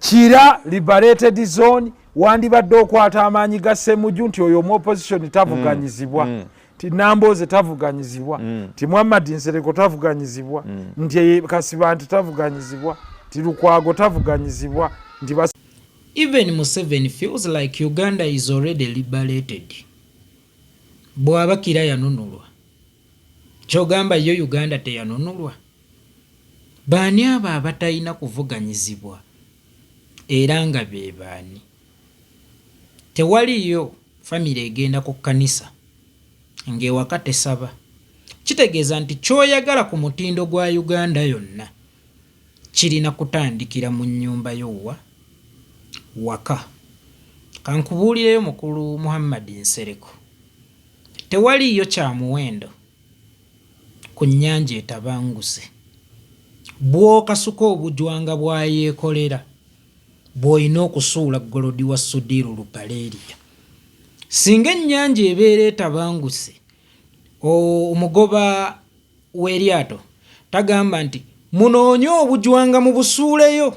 Kira liberated zone wandibadde okwata amaanyi ga Ssemujju nti oyo mu opposition tavuganyizibwa ti Namboze tavuganyizibwa ti Muhammad Nsereko tavuganyizibwa nti Kasibanti tavuganyizibwa ti Lukwago tavuganyizibwa nti even Museveni feels like Uganda is already liberated. Bwaba Kira yanunulwa kyogamba yo Uganda teyanunulwa. Baani abo abatalina kuvuganyizibwa era nga be baani? Tewaliyo famire egenda ku kkanisa ng'ewaka tesaba. Kitegeeza nti ky'oyagala ku mutindo gwa Uganda yonna kirina kutandikira mu nnyumba y'owa waka. Kankubuulireyo mukulu Muhammad Nsereko, tewaliyo kya muwendo ku nnyanja etabanguse bw'okasuka obujwanga bwayeekolera bw'olina okusuula Golodi wa Sudiru Lupaleria. Singa ennyanja ebeera etabanguse, omugoba w'eryato tagamba nti munoonye obujwanga mubusuuleyo,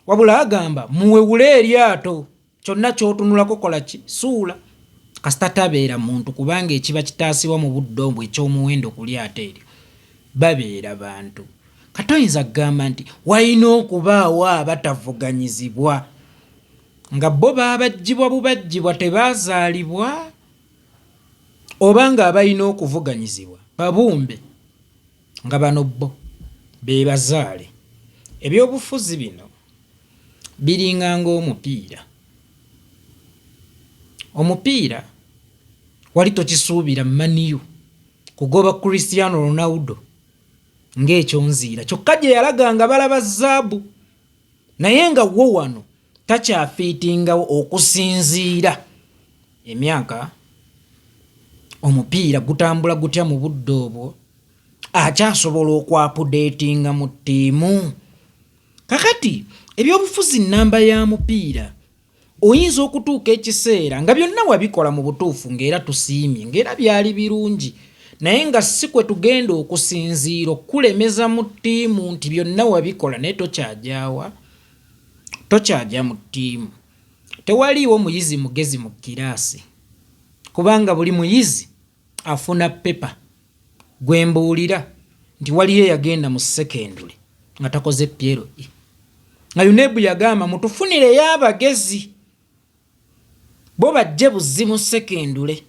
wabula agamba muwewule eryato, kyonna ky'otunulako kola ki? Suula. Kasita tabeera muntu, kubanga ekiba kitaasibwa mu budde obwo eky'omuwendo ku lyato eryo babeera bantu. Katoyinza kugamba nti walina okubaawo abatavuganyizibwa nga bo baabajjibwa bubajjibwa tebaazaalibwa, oba nga abalina okuvuganyizibwa babumbe nga bano bo be bazaale. Ebyobufuzi bino biringa ng'omupiira. Omupiira wali tokisuubira Maniyu kugoba Cristiano Ronaldo ng'ekyonziira, kyokka gye yalaganga balaba zaabu, naye nga wo wano takyafiitingawo okusinziira emyaka omupiira gutambula gutya mu budde obwo, akyasobola okwapudeetinga mu ttiimu. Kakati ebyobufuzi nnamba ya mupiira oyinza okutuuka ekiseera nga byonna wabikola mu butuufu ng'era tusiimye ng'era byali birungi, naye nga si kwe tugenda okusinziira okulemeza mu ttiimu nti byonna wabikola naye tokyajaawa, tokyajja mu ttiimu. Tewaliiwo muyizi mugezi mu kiraasi, kubanga buli muyizi afuna pepa gwe mbuulira nti waliyo yagenda mu sekendule nga takoze PLE. Nga UNEB yagamba mutufunireyo abagezi bo bajje buzzi mu sekendule,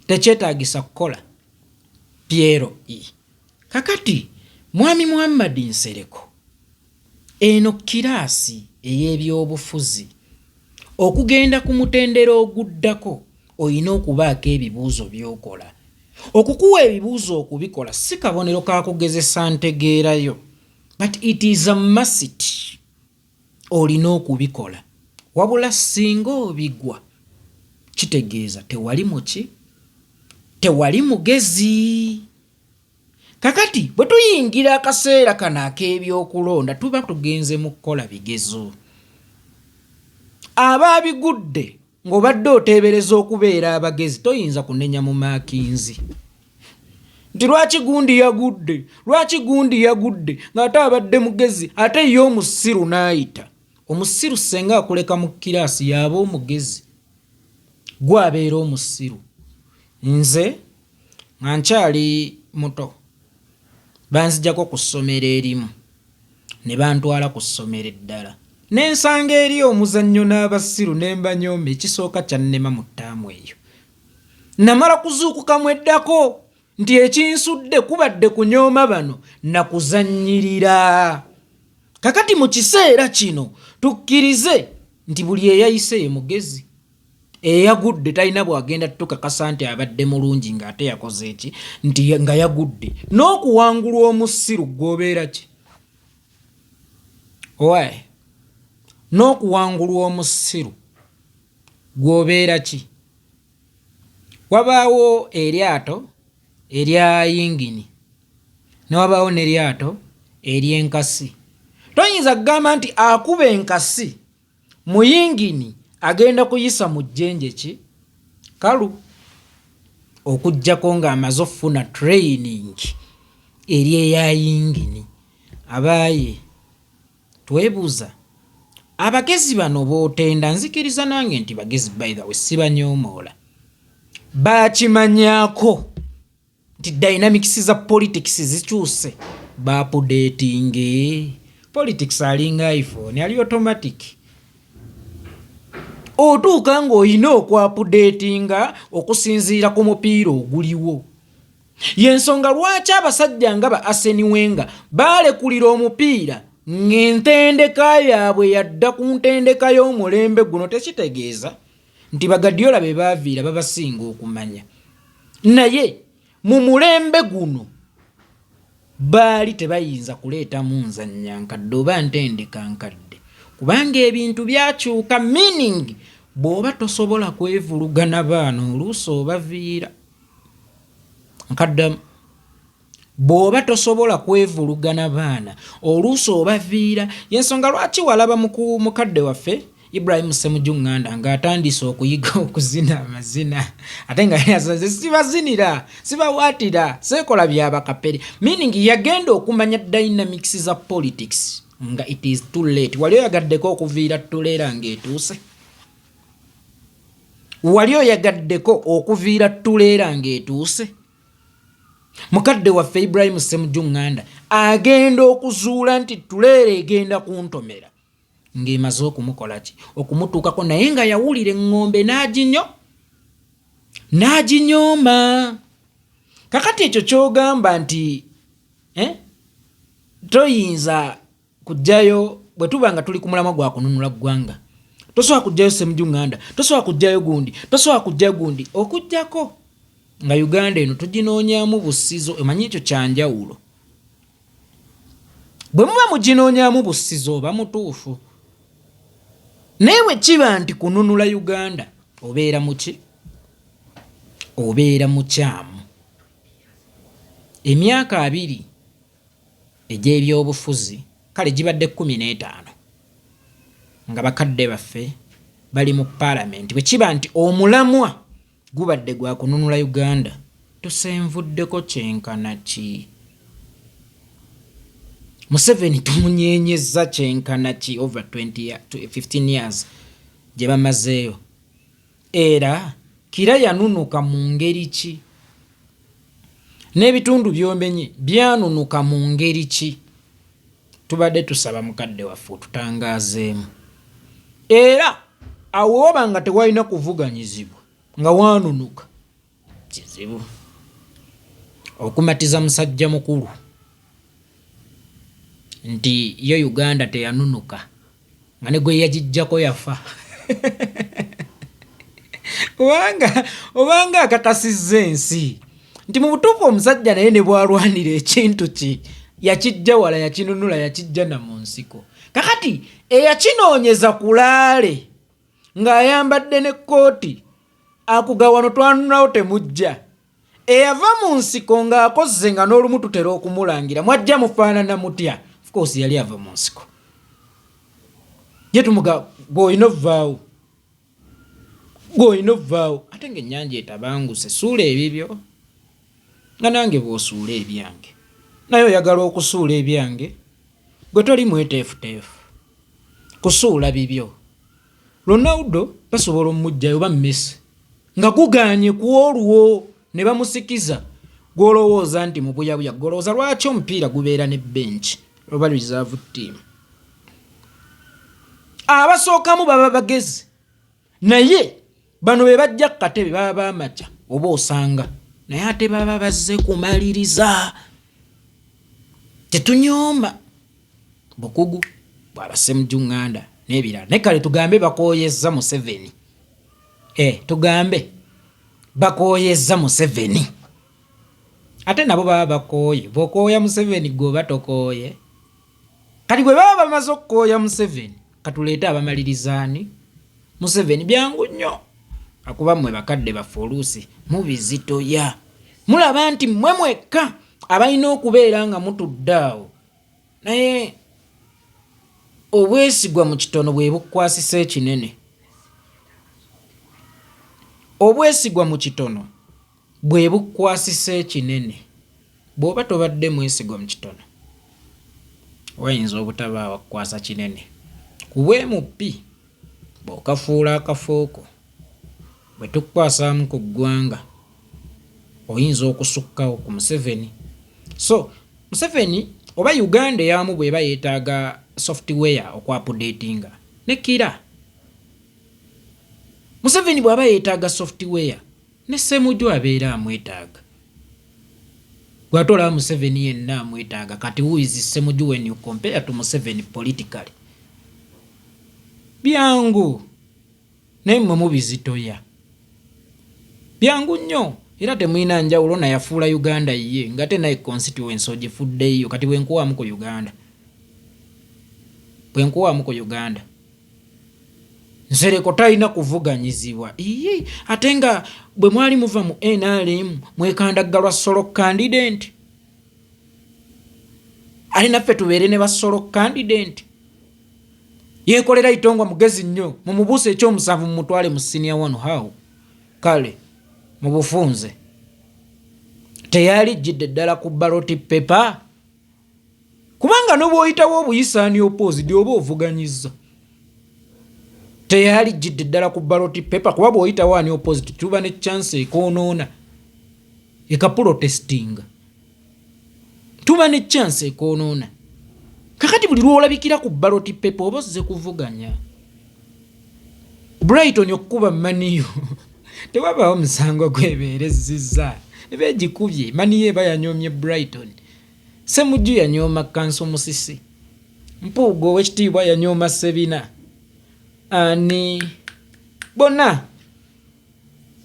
tekyetaagisa kukola PLE. Kakati Mwami Muhammad Nsereko, eno kiraasi ey'ebyobufuzi okugenda ku mutendera oguddako olina okubaako ebibuuzo by'okola. Okukuwa ebibuuzo okubikola si kabonero ka kugezesa ntegeerayo, but it is a must. Olina okubikola, wabula singa obigwa kitegeeza tewali muki, tewali mugezi. Kakati bwe tuyingira akaseera kano ak'ebyokulonda tuba tugenze mu kukola bigezo. Abaabigudde ng'obadde oteebereza okubeera abagezi toyinza kunenya mu maakinzi nti lwaki gundi yagudde, lwaki gundi yagudde ng'ate abadde mugezi, ate ye omusiru n'ayita. Omusiru senga akuleka mu kiraasi yaba omugezi, gwe abeera omusiru. Nze nga nkyali muto banzijjako ku ssomero erimu ne bantwala ku ssomero eddala, n'ensanga eri omuzannyo n'abasiru ne mbanyooma, ekisooka kyannema mu ttaamu eyo. Namala kuzuukukamu eddako nti ekinsudde kubadde kunyooma bano nakuzannyirira. Kakati mu kiseera kino tukkirize nti buli eyayise ye mugezi, eyagudde talina bwagenda tukakasa nti abadde mulungi ng'ate yakoze eki nti nga yagudde. N'okuwangulwa omusiru gw'obeera ki? Owaye n'okuwangulwa omusiru gw'obeera ki? Wabaawo eryato erya yingini ne wabaawo n'eryato ery'enkasi. Toyinza kugamba nti akuba enkasi mu yingini agenda kuyisa mu jjenje ki kalu, okuggyako ng'amaze okufuna training eri eya yingini. Abaaye twebuuza abagezi bano bootenda nzikiriza nange nti bagezi by the way sibanyoomoola bakimanyako nti dynamics za politics zikyuse bapudetinge politics alinga iPhone ali automatic otuuka ng'olina okwapudetinga okusinziira ku mupiira oguliwo yensonga lwaki abasajja nga ba Arsene Wenger balekulira omupiira ng'entendeka yaabwe yadda ku ntendeka y'omulembe guno tekitegeeza nti Guardiola be baaviira babasinga okumanya naye mu mulembe guno baali tebayinza kuleetamu nzannya nkadde oba ntendeka nkadde kubanga ebintu byakyuka meaning bw'oba tosobola kwevulugana baana oluusi obaviira nkaddamu bw'oba tosobola kwevulugana baana oluusi obaviira yensonga lwaki walaba mukadde waffe Ibrahim Ssemujju Nganda ng'atandise okuyiga okuzina amazina ate nga yasaze sibazinira sibawaatira seekola byabakapere meaning yagenda okumanya dynamics za politics nga it is too late wali oyagaddeko okuviira tuleera ng'etuuse wali oyagaddeko okuviira tuleera ng'etuuse mukadde waffe Ibrahim Ssemujju Nganda agenda okuzuula nti tuleera egenda kuntomera ng'emaze okumukola ki okumutuukako naye nga yawulira eŋŋombe n'aginyooma kakati ekyo ky'ogamba nti toyinza kujjayo bwe tuba nga tuli ku mulamwa gwa kununula ggwanga tosobola kujjayo Ssemujju Nganda tosobola kujjayo gundi tosobola kujjayo gundi okujjako nga Uganda eno tuginoonyaamu bussizo emanyi ekyo kyanjawulo bwe muba muginoonyaamu bussizo oba mutuufu naye bwe kiba nti kununula Uganda obeera muki obeera mukyamu emyaka 2 egy'ebyobufuzi kale gibadde 15 nga bakadde baffe bali mu paalamenti bwe kiba nti omulamwa gubadde gwa kununula Uganda tusenvuddeko kyenkana ki Museveni tumunyenyeza kyenkana ki over 15 years gye bamazeeyo era kira yanunuka mu ngeri ki n'ebitundu byomenye byanunuka mu ngeri ki tubadde tusaba mukadde waffe tutangaazeemu era awo oba nga tewalina kuvuganyizibwa nga wanunuka kizibu okumatiza musajja mukulu nti yo Uganda teyanunuka nga ne gwe yagijjako yafa obanga akakasizza ensi nti mu butuufu omusajja naye ne bwalwanira ekintu ki yakijja wala yakinunula yakijja na mu nsiko kakati eyakinoonyeza kulaale ng'ayambadde ne kkooti akuga wano twanunulawo temujja eyava mu nsiko ng'akozze nga n'olumu tutera okumulangira mwajja mufaanana mutya of course yali ava mu nsiko ye tumuga gw'olina ovvaawo ate ng'ennyanja etabanguse suula ebibyo nga nange bw'osuula ebyange naye oyagala okusuula ebyange gwe toli mweteefuteefu kusuula bibyo Ronaldo basobola omujjayo ba Messi nga gugaanye ku olwo ne bamusikiza gw'olowooza nti mu buyabuya gw'olowooza lwaki omupiira gubeera ne bench oba reserve team abasookamu baba bagezi naye bano be bajja katebe baba bamaca oba osanga naye ate baba bazze kumaliriza tetunyooma bukugu bwaba Ssemujju Nganda n'ebirala naye kale tugambe bakooyezza Museveni tugambe bakooyezza Museveni ate nabo baba bakooye bw'okooya Museveni gwoba tokooye kati bwe baba bamaze okukooya Museveni katuleete abamalirizaani Museveni byangu nnyo akuba mmwe bakadde baffe oluusi mubizitoya mulaba nti mmwe mwekka abalina okubeera nga mutudde awo naye obwesigwa mu kitono bwe bukwasisa ekinene obwesigwa mu kitono bwe bukwasisa ekinene bw'oba tobadde mwesigwa mu kitono wayinza obutabaawo kukwasa kinene kubwemupi bw'okafuula akafuuko bwe tukwasaamu ku ggwanga oyinza okusukkawo ku Museveni. So Museveni oba Uganda eyamu bw'eba yeetaaga software okwapudetinga ne Kira. Museveni bw'aba yeetaaga software ne Ssemujju abeera amwetaaga. Gw'ate olaba Museveni yenna amwetaaga. Kati who is Ssemujju when you compare to Museveni politically? Byangu naye mmwe mubizitoya. Byangu nnyo era temulina njawulo na yafuula Uganda ye nga tenaye constituency ogifuddeyo. Kati bwenkuwaamu ku Uganda Nsereko talina kuvuganyizibwa. Ate nga bwe mwali muva mu NRM mwekandaggalwa solo candidate. Ali naffe tubeere ne basolo candidate. Yeekolera Itongwa mugezi nnyo mumubuuse ekyomusanvu mumutwale mu senior one how. Kale mu bufunze teyali jjidde ddala ku ballot paper kubanga n'obwoyitawo obuyisaani opposite oba ovuganyiza. Teyali jjidde ddala ku ballot paper kuba bw'oyitawo ani opposite tuba ne chance ekoonoona ekaprotestinga. Tuba ne chance ekoonoona. Kakati buli lw'olabikira ku ballot paper oba ozze kuvuganya. Brighton okukuba maniyo tewabaawo musango gwebeerezizza. Eba egikubye maniyo eba yanyoomye Brighton. Ssemujju yanyooma Kanso Musisi. Mpuugo ow'ekitiibwa yanyooma Sebina. Ani bonna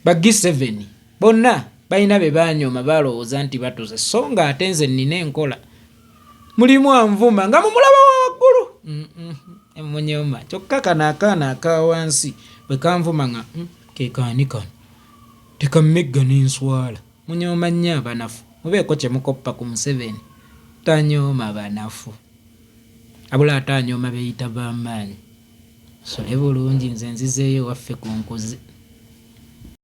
G7 bonna balina be banyooma balowooza nti batuze so nga ate nze nnina enkola. Mulimu anvuma nga mumulaba waggulu. Emunyooma kyokka kano akaana aka wansi bwe kanvuma nga ke kaani kano tekammegga n'enswala. Munyooma nnyo abanafu. Mubeeko kye mukoppa ku Museveni. Tanyooma banafu abula ate anyooma beeyita b'amaanyi. Sole bulungi nze nzizeeyo waffe ku nkozi.